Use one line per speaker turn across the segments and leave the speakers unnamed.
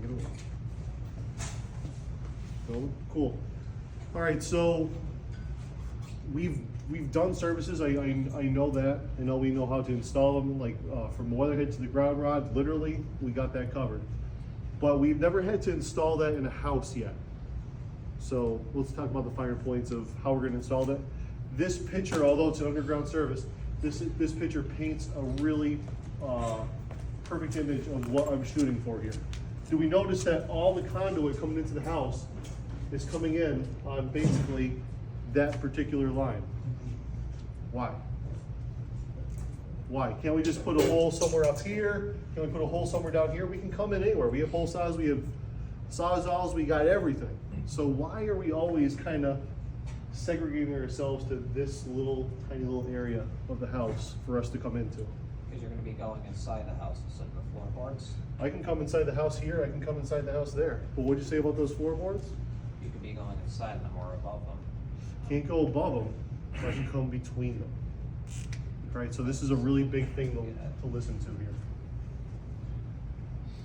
take it away. So, cool. All right, so we've done services. I know that. I know we know how to install them, like from weatherhead to the ground rod. Literally, we got that covered. But we've never had to install that in a house yet. So let's talk about the finer points of how we're going to install that. This picture, although it's an underground service, this picture paints a really perfect image of what I'm shooting for here. Do we notice that all the conduit coming into the house is coming in on basically that particular line? Why? Why? Can't we just put a hole somewhere up here? Can we put a hole somewhere down here? We can come in anywhere. We have hole saws, we have sawzalls, we got everything. So why are we always kind of segregating ourselves to this tiny little area of the house for us to come into?
Because you're going to be going inside the house instead of the floorboards.
I can come inside the house here, I can come inside the house there. But what'd you say about those floorboards?
You could be going inside them or above them.
Can't go above them, I can come between them. Right, so this is a really big thing to listen to here.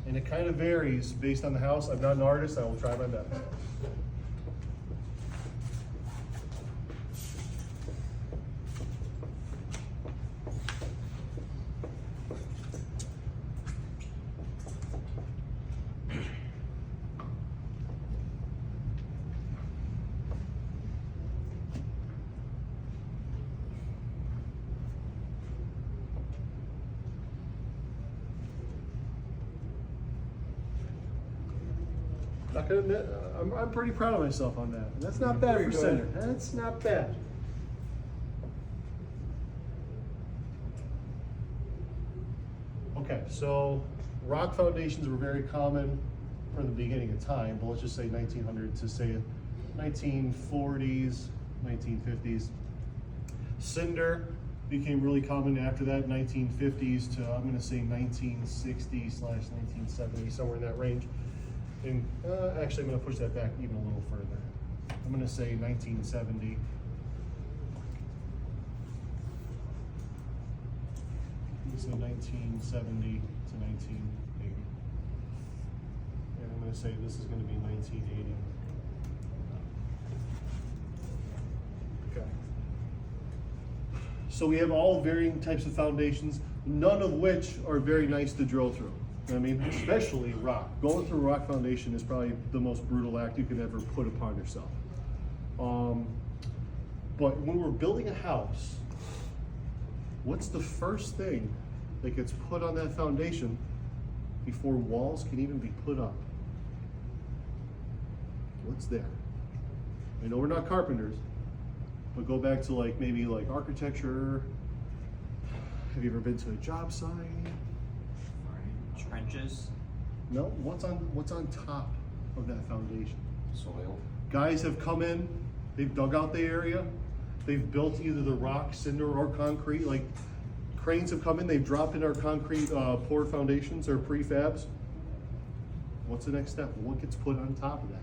And it kind of varies based on the house. I'm not an artist, I will try my best. Not gonna admit, I'm pretty proud of myself on that. That's not bad for center. That's not bad. Okay, so rock foundations were very common from the beginning of time, but let's just say 1900 to say 1940s, 1950s. Cinder became really common after that, 1950s to I'm gonna say 1960/1970, somewhere in that range. And actually, I'm going to push that back even a little further. I'm going to say 1970. I'm going to say 1970 to 1980. And I'm going to say this is going to be 1980. Okay. So we have all varying types of foundations, none of which are very nice to drill through. I mean, especially rock. Going through a rock foundation is probably the most brutal act you could ever put upon yourself. But when we're building a house, what's the first thing that gets put on that foundation before walls can even be put up? What's there? I know we're not carpenters, but go back to maybe architecture. Have you ever been to a job site?
Trenches.
No, what's on top of that foundation?
Soil.
Guys have come in, they've dug out the area, they've built either the rock, cinder, or concrete. Like cranes have come in, they've dropped in our concrete poured foundations or prefabs. What's the next step? What gets put on top of that?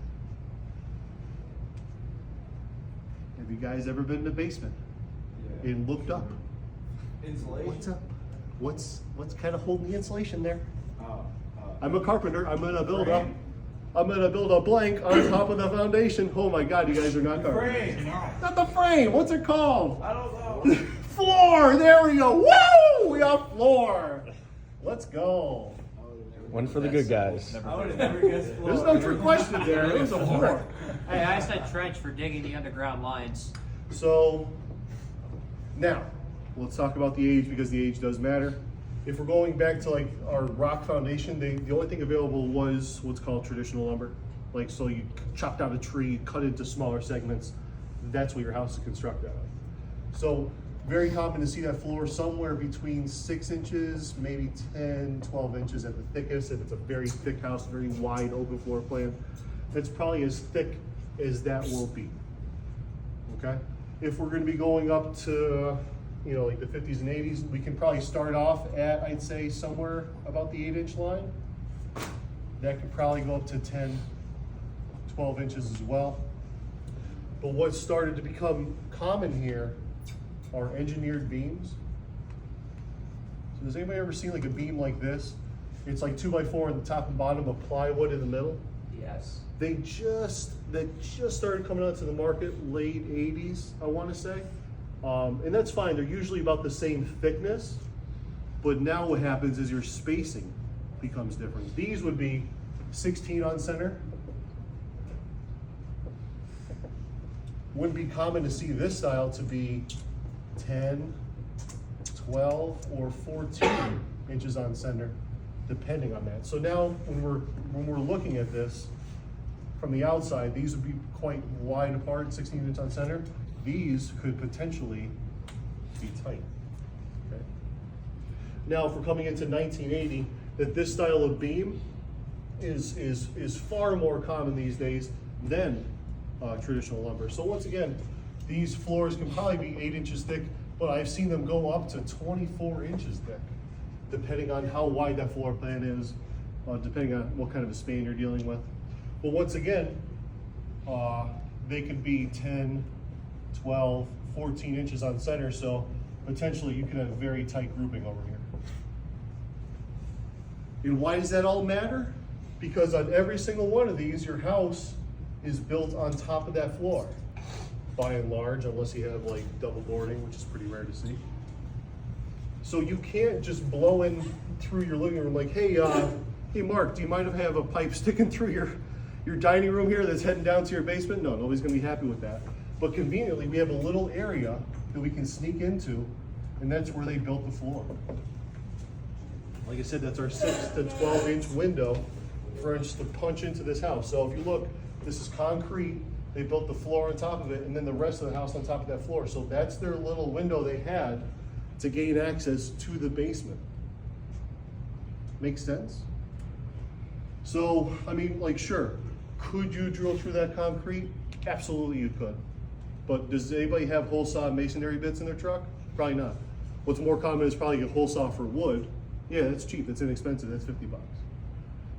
Have you guys ever been in the basement and looked up?
Insulation.
What's up? What's kind of holding the insulation there? I'm a carpenter. I'm gonna build a blank on top of the foundation. Oh my God, you guys are not carpenters.
Frame.
Not the frame. What's it called?
I don't know.
Floor. There we go. Woo! We have floor. Let's go.
One for the good guys.
I would have never guessed floor.
There's no trick question there. It was a floor.
Hey, I said trench for digging the underground lines.
So now let's talk about the age, because the age does matter. If we're going back to our rock foundation, the only thing available was what's called traditional lumber. So you chop down a tree, cut into smaller segments. That's what your house is constructed out of. So very common to see that floor somewhere between 6 inches, maybe 10, 12 inches at the thickest. If it's a very thick house, very wide open floor plan, it's probably as thick as that will be. Okay? If we're going to be going up to the 50s and 80s, we can probably start off at, I'd say, somewhere about the 8-inch line. That could probably go up to 10, 12 inches as well. But what started to become common here are engineered beams. So has anybody ever seen a beam like this? It's like 2x4 on the top and bottom, of plywood in the middle.
Yes.
They just started coming out to the market late 80s, I want to say. And that's fine, they're usually about the same thickness, but now what happens is your spacing becomes different. These would be 16 on center. Wouldn't be common to see this style to be 10, 12, or 14 inches on center, depending on that. So now when we're looking at this from the outside, these would be quite wide apart, 16 inches on center. These could potentially be tight. Okay. Now, if we're coming into 1980, that this style of beam is far more common these days than traditional lumber. So once again, these floors can probably be 8 inches thick, but I've seen them go up to 24 inches thick, depending on how wide that floor plan is, depending on what kind of a span you're dealing with. But once again, they could be 10, 12, 14 inches on center, so potentially you can have very tight grouping over here. And why does that all matter? Because on every single one of these, your house is built on top of that floor, by and large, unless you have like double boarding, which is pretty rare to see. So you can't just blow in through your living room like, hey Mark, do you mind if I have a pipe sticking through your dining room here that's heading down to your basement? No, nobody's gonna be happy with that. But conveniently, we have a little area that we can sneak into, and that's where they built the floor. Like I said, that's our 6 to 12 inch window for us to punch into this house. So if you look, this is concrete, they built the floor on top of it, and then the rest of the house on top of that floor. So that's their little window they had to gain access to the basement. Make sense? So, I mean, like, sure, could you drill through that concrete? Absolutely you could. But does anybody have hole saw masonry bits in their truck? Probably not. What's more common is probably a hole saw for wood. Yeah, that's cheap, that's inexpensive, that's 50 bucks.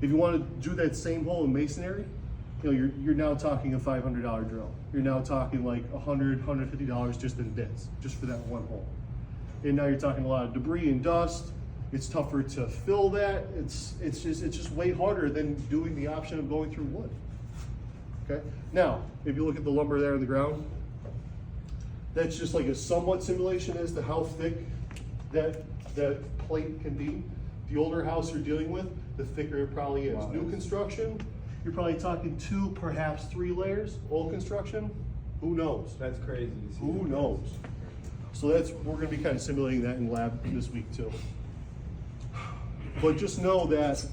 If you want to do that same hole in masonry, you know, you're now talking a $500 drill. You're now talking like $100, $150 just in bits, just for that one hole. And now you're talking a lot of debris and dust. It's tougher to fill that. It's just way harder than doing the option of going through wood. Okay. Now, if you look at the lumber there on the ground, that's just like a somewhat simulation as to how thick that plate can be. The older house you're dealing with, the thicker it probably is. Wow. New construction, you're probably talking 2, perhaps 3 layers. Old construction, who knows?
That's crazy.
Who knows? So we're gonna be kind of simulating that in lab this week too. But just know that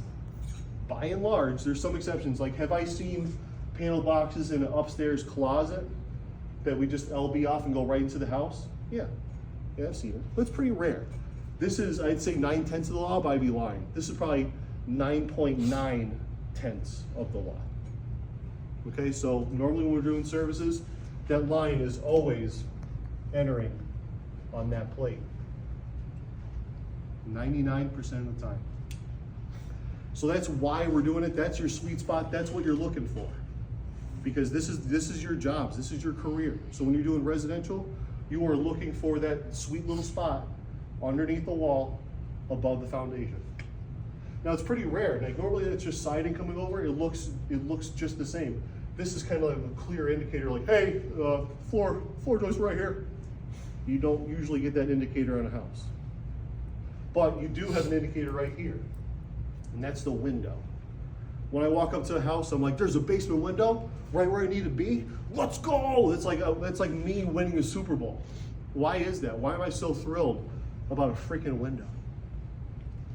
by and large, there's some exceptions. Like, have I seen panel boxes in an upstairs closet that we just LB off and go right into the house? Yeah, I've seen it, but it's pretty rare. This is, I'd say 9/10 of the law, but I'd be lying. This is probably 9.9 tenths of the law. Okay, so normally when we're doing services, that line is always entering on that plate. 99% of the time. So that's why we're doing it. That's your sweet spot. That's what you're looking for. Because this is your jobs. This is your career. So when you're doing residential, you are looking for that sweet little spot underneath the wall above the foundation. Now it's pretty rare. Like normally it's just siding coming over. It looks just the same. This is kind of like a clear indicator like, hey, floor joist right here. You don't usually get that indicator on a house. But you do have an indicator right here, and that's the window. When I walk up to a house, I'm like, there's a basement window right where I need to be. Let's go! It's like me winning a Super Bowl. Why is that? Why am I so thrilled about a freaking window?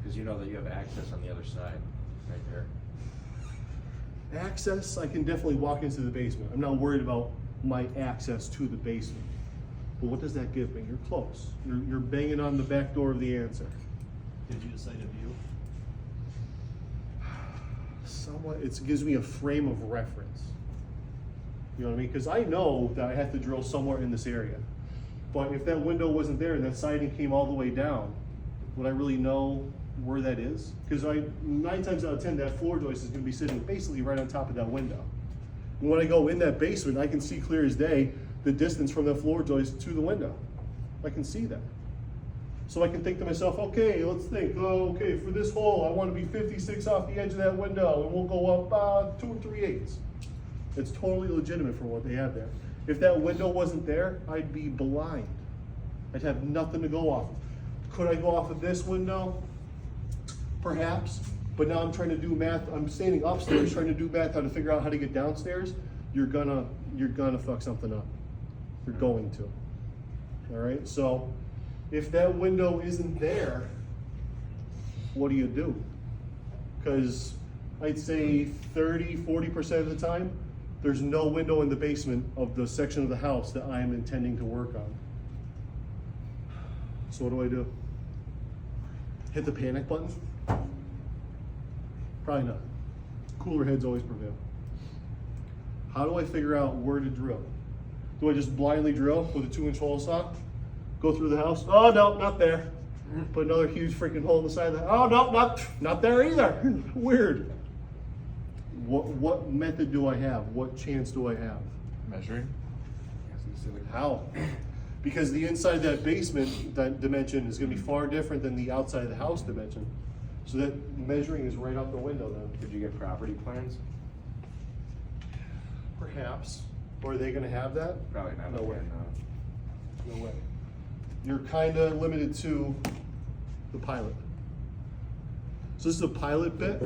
Because you know that you have access on the other side, right there.
Access, I can definitely walk into the basement. I'm not worried about my access to the basement. But what does that give me? You're close. You're banging on the back door of the answer.
Did you decide a view?
Somewhat, it gives me a frame of reference. You know what I mean? Because I know that I have to drill somewhere in this area. But if that window wasn't there and that siding came all the way down, would I really know where that is? Because 9 times out of 10, that floor joist is going to be sitting basically right on top of that window. And when I go in that basement, I can see clear as day the distance from that floor joist to the window. I can see that. So I can think to myself, okay, let's think, oh, okay, for this hole, I want to be 56 off the edge of that window, and we'll go up 2 3/8. It's totally legitimate for what they have there. If that window wasn't there, I'd be blind. I'd have nothing to go off of. Could I go off of this window? Perhaps, but now I'm trying to do math. I'm standing upstairs trying to do math, how to figure out how to get downstairs. You're gonna fuck something up. You're going to. All right, so if that window isn't there, what do? Because I'd say 30–40% of the time, there's no window in the basement of the section of the house that I am intending to work on. So what do? Hit the panic button? Probably not. Cooler heads always prevail. How do I figure out where to drill? Do I just blindly drill with a 2-inch hole saw? Go through the house? Oh no, not there. Put another huge freaking hole in the side of the house. Oh no, not there either. Weird. What method do I have? What chance do I have?
Measuring?
How? Because the inside of that basement, that dimension is gonna be far different than the outside of the house dimension. So that measuring is right out the window then.
Did you get property plans?
Perhaps. Or are they gonna have that?
Probably not.
No way.
again,
No way. You're kinda limited to the pilot. So this is a pilot bit.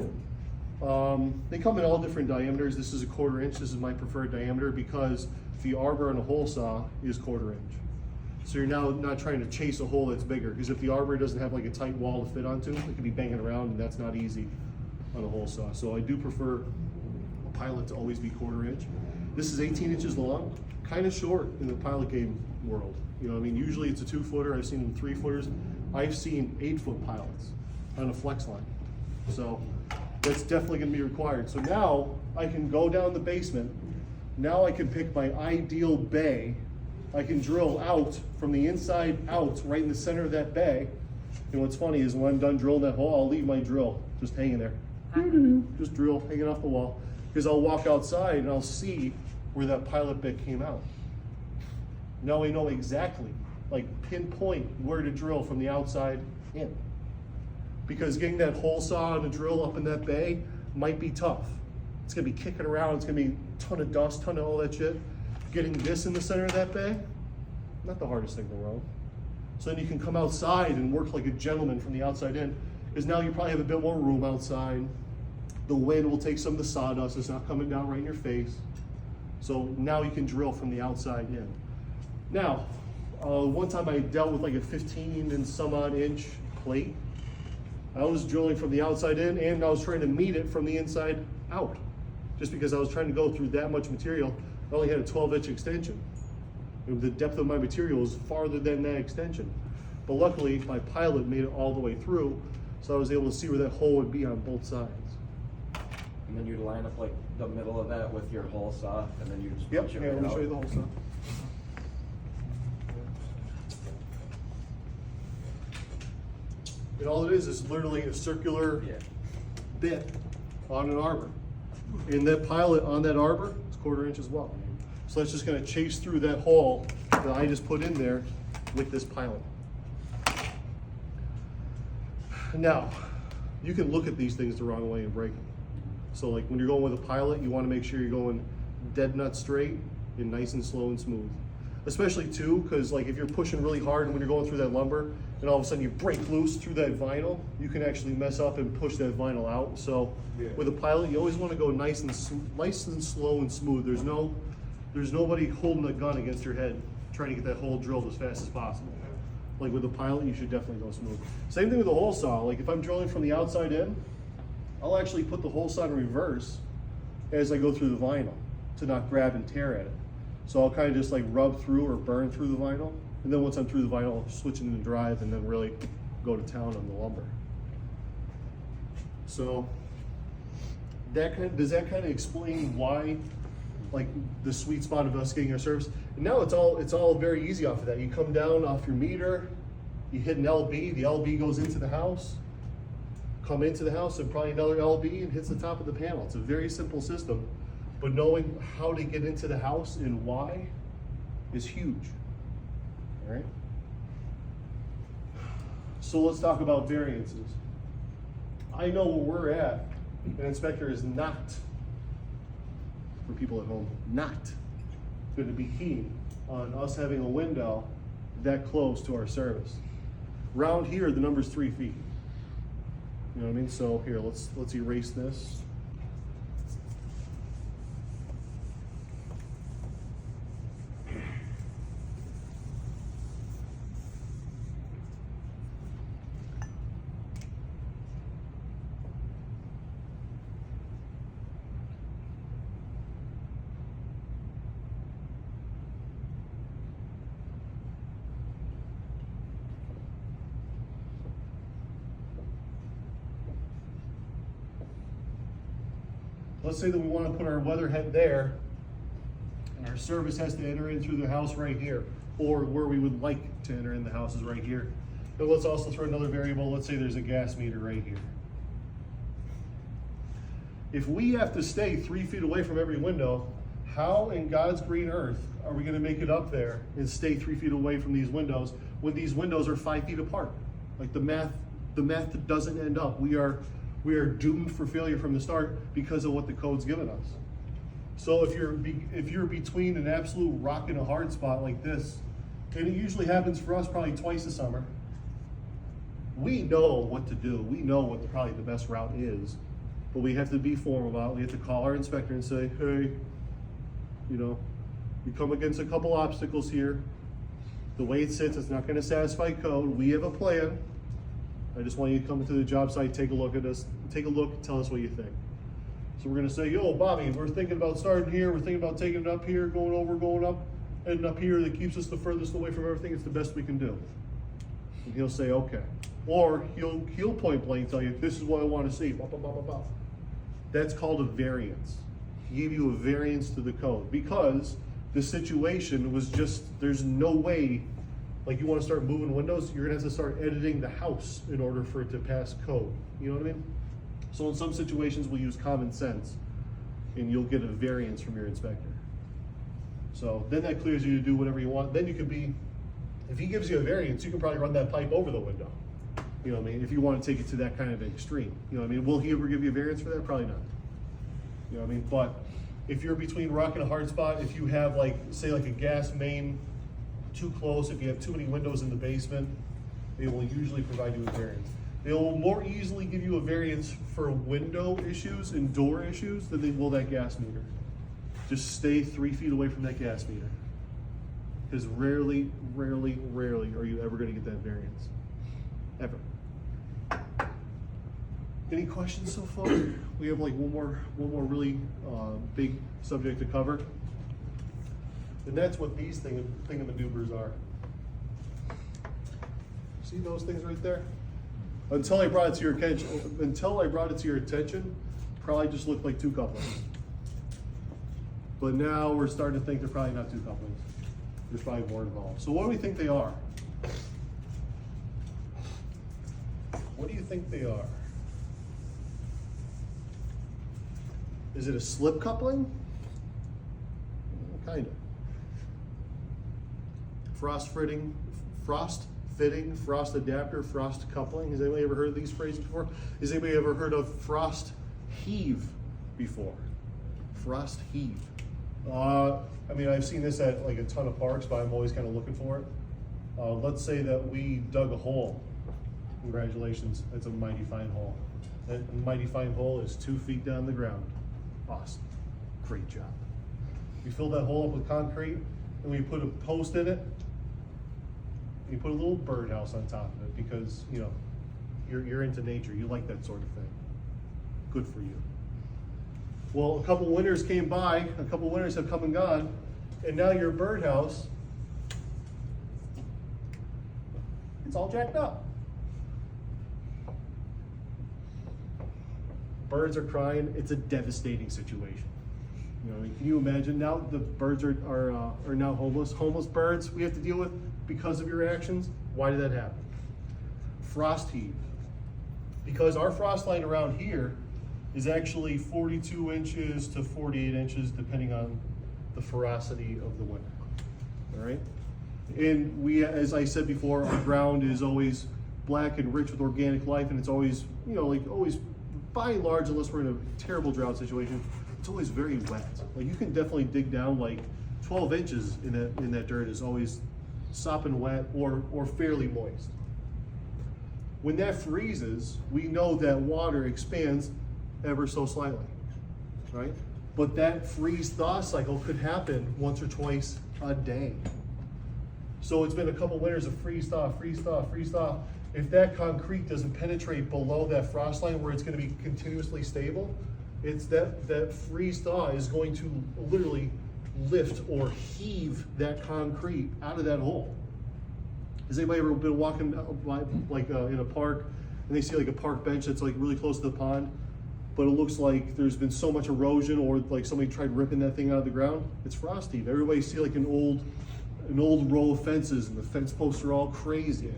They come in all different diameters. This is a 1/4 inch. This is my preferred diameter because the arbor on a hole saw is 1/4 inch. So you're now not trying to chase a hole that's bigger, because if the arbor doesn't have like a tight wall to fit onto, it can be banging around, and that's not easy on a hole saw. So I do prefer a pilot to always be 1/4 inch. This is 18 inches long, kind of short in the pilot game world. You know, I mean, usually it's a 2-footer. I've seen them 3-footers. I've seen 8-foot pilots on a flex line. So that's definitely going to be required. So now I can go down the basement. Now I can pick my ideal bay. I can drill out from the inside out, right in the center of that bay. And what's funny is when I'm done drilling that hole, I'll leave my drill just hanging there. Just drill, hanging off the wall. Because I'll walk outside and I'll see where that pilot bit came out. Now I know exactly, like pinpoint where to drill from the outside in. Because getting that hole saw and a drill up in that bay might be tough. It's gonna be kicking around, it's gonna be a ton of dust, ton of all that shit. Getting this in the center of that bay, not the hardest thing in the world. So then you can come outside and work like a gentleman from the outside in, because now you probably have a bit more room outside. The wind will take some of the sawdust, it's not coming down right in your face. So now you can drill from the outside in. Now, one time I dealt with like a 15 and some odd inch plate. I was drilling from the outside in, and I was trying to meet it from the inside out. Just because I was trying to go through that much material, I only had a 12-inch extension. And the depth of my material was farther than that extension. But luckily, my pilot made it all the way through, so I was able to see where that hole would be on both sides.
And then you'd line up like the middle of that with your hole saw, and then you just
Yep,
punch it
yeah,
right
let me
out.
show you the hole saw. And all it is literally a circular
Yeah.
bit on an arbor. And that pilot on that arbor is 1/4 inch as well. So that's just gonna chase through that hole that I just put in there with this pilot. Now, you can look at these things the wrong way and break them. So like when you're going with a pilot, you wanna make sure you're going dead nut straight and nice and slow and smooth. Especially too, because like if you're pushing really hard and when you're going through that lumber and all of a sudden you break loose through that vinyl, you can actually mess up and push that vinyl out. So with a pilot, you always want to go nice and slow and smooth. There's nobody holding a gun against your head trying to get that hole drilled as fast as possible. Like with a pilot, you should definitely go smooth. Same thing with a hole saw. Like if I'm drilling from the outside in, I'll actually put the hole saw in reverse as I go through the vinyl to not grab and tear at it. So I'll kind of just like rub through or burn through the vinyl. And then once I'm through the vinyl, I'll switch into drive and then really go to town on the lumber. So does that kind of explain why, like the sweet spot of us getting our service? And now it's all very easy off of that. You come down off your meter, you hit an LB, the LB goes into the house, come into the house and probably another LB and hits the top of the panel. It's a very simple system. But knowing how to get into the house and why is huge, all right? So let's talk about variances. I know where we're at. An inspector is not, for people at home, not going to be keen on us having a window that close to our service. Round here, the number's 3 feet. You know what I mean? So here, let's erase this. Let's say that we want to put our weatherhead there, and our service has to enter in through the house right here, or where we would like to enter in the house is right here. But let's also throw another variable. Let's say there's a gas meter right here. If we have to stay 3 feet away from every window, how in God's green earth are we going to make it up there and stay 3 feet away from these windows when these windows are 5 feet apart? Like the math doesn't end up. We are doomed for failure from the start because of what the code's given us. So if you're between an absolute rock and a hard spot like this, and it usually happens for us probably twice a summer, we know what to do. We know what probably the best route is, but we have to be formal about it. We have to call our inspector and say, hey, you know, we come against a couple obstacles here. The way it sits, it's not going to satisfy code. We have a plan. I just want you to come to the job site, take a look at us, take a look, tell us what you think. So we're gonna say, yo, Bobby, we're thinking about starting here, we're thinking about taking it up here, going over, going up, and up here that keeps us the furthest away from everything, it's the best we can do. And he'll say, okay. Or he'll point blank tell you, this is what I wanna see, blah, blah, blah, blah, blah. That's called a variance. He gave you a variance to the code because the situation was just, there's no way. Like you want to start moving windows, you're gonna have to start editing the house in order for it to pass code. You know what I mean? So in some situations we'll use common sense and you'll get a variance from your inspector. So then that clears you to do whatever you want. Then you could be, if he gives you a variance, you can probably run that pipe over the window. You know what I mean? If you want to take it to that kind of extreme. You know what I mean? Will he ever give you a variance for that? Probably not. You know what I mean? But if you're between rock and a hard spot, if you have like, say like a gas main too close, if you have too many windows in the basement, they will usually provide you with variance. They will more easily give you a variance for window issues and door issues than they will that gas meter. Just stay 3 feet away from that gas meter. Because rarely are you ever gonna get that variance. Ever. Any questions so far? We have like one more really big subject to cover. And that's what these thingamadoobers are. See those things right there? Until I brought it to your attention, probably just looked like 2 couplings. But now we're starting to think they're probably not 2 couplings. There's probably more involved. So what do we think they are? What do you think they are? Is it a slip coupling? Kind of. Frost fitting, frost adapter, frost coupling. Has anybody ever heard of these phrases before? Has anybody ever heard of frost heave before? Frost heave. I mean, I've seen this at like a ton of parks, but I'm always kind of looking for it. Let's say that we dug a hole. Congratulations, that's a mighty fine hole. That mighty fine hole is 2 feet down the ground. Awesome, great job. We filled that hole up with concrete and we put a post in it. You put a little birdhouse on top of it because, you know, you're into nature. You like that sort of thing. Good for you. Well, a couple winters came by, a couple winters have come and gone, and now your birdhouse, it's all jacked up. Birds are crying. It's a devastating situation. You know, can you imagine? Now the birds are now homeless. Homeless birds we have to deal with because of your actions. Why did that happen? Frost heave. Because our frost line around here is actually 42 inches to 48 inches, depending on the ferocity of the winter. All right. And we, as I said before, our ground is always black and rich with organic life, and it's always, you know, like always, by and large, unless we're in a terrible drought situation, it's always very wet. Like you can definitely dig down like 12 inches in that dirt is always sopping wet or fairly moist. When that freezes, we know that water expands ever so slightly, right? But that freeze-thaw cycle could happen once or twice a day. So it's been a couple winters of freeze-thaw, freeze-thaw, freeze-thaw. If that concrete doesn't penetrate below that frost line where it's gonna be continuously stable, it's that freeze-thaw is going to literally lift or heave that concrete out of that hole. Has anybody ever been walking by, like in a park and they see like a park bench that's like really close to the pond, but it looks like there's been so much erosion or like somebody tried ripping that thing out of the ground? It's frost heave. Everybody see like an old row of fences and the fence posts are all crazy.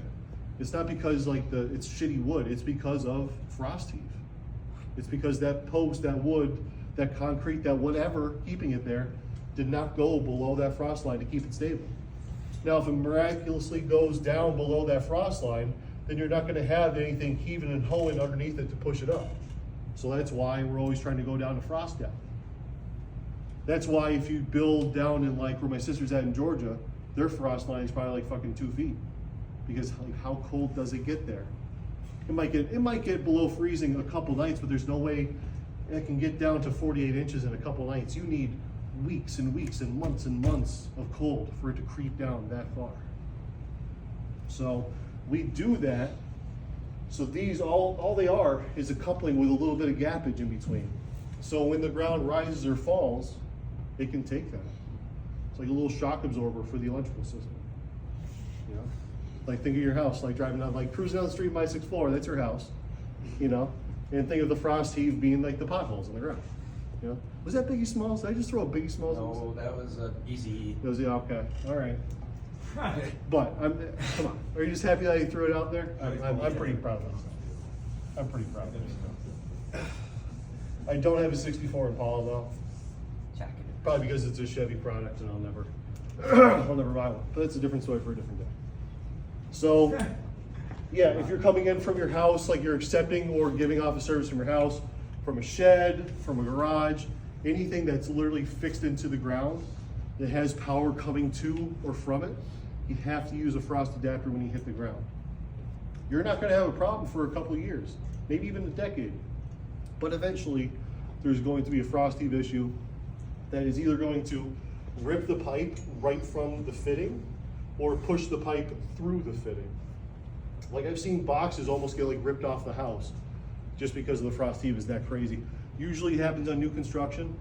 It's not because like it's shitty wood, it's because of frost heave. It's because that post, that wood, that concrete, that whatever keeping it there did not go below that frost line to keep it stable. Now, if it miraculously goes down below that frost line, then you're not gonna have anything heaving and hoeing underneath it to push it up. So that's why we're always trying to go down to frost depth. That's why if you build down in like where my sister's at in Georgia, their frost line is probably like fucking 2 feet. Because like how cold does it get there? It might get below freezing a couple nights, but there's no way it can get down to 48 inches in a couple nights. You need weeks and weeks and months of cold for it to creep down that far. So we do that. So these all they are is a coupling with a little bit of gappage in between. So when the ground rises or falls, it can take that. It's like a little shock absorber for the electrical system. You know, like think of your house, like driving down, like cruising down the street by 6th floor, that's your house. You know, and think of the frost heave being like the potholes in the ground. You know, was that Biggie Smalls? Did I just throw a Biggie Smalls?
No, that was easy.
That was the okay. All right. But come on. Are you just happy that you threw it out there? I'm pretty proud of myself. I'm pretty proud of myself. I don't have a 64 Impala though.
Jacket.
Probably because it's a Chevy product and I'll never buy one. But that's a different story for a different day. So, yeah, if you're coming in from your house, like you're accepting or giving off a service from your house, from a shed, from a garage, anything that's literally fixed into the ground that has power coming to or from it, you have to use a frost adapter when you hit the ground. You're not gonna have a problem for a couple of years, maybe even a decade. But eventually, there's going to be a frost heave issue that is either going to rip the pipe right from the fitting or push the pipe through the fitting. Like I've seen boxes almost get like ripped off the house just because of the frost heave is that crazy. Usually it happens on new construction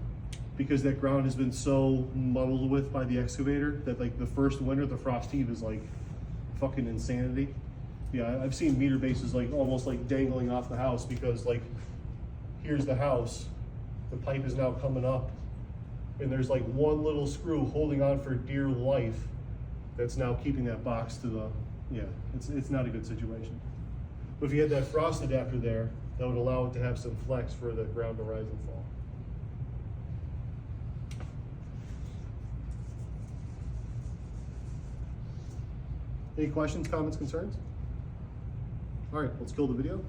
because that ground has been so muddled with by the excavator that like the first winter, the frost heave is like fucking insanity. Yeah, I've seen meter bases like almost like dangling off the house because like, here's the house, the pipe is now coming up and there's like one little screw holding on for dear life that's now keeping that box to the, yeah, it's not a good situation. But if you had that frost adapter there, that would allow it to have some flex for the ground to rise and fall. Any questions, comments, concerns? All right, let's kill the video.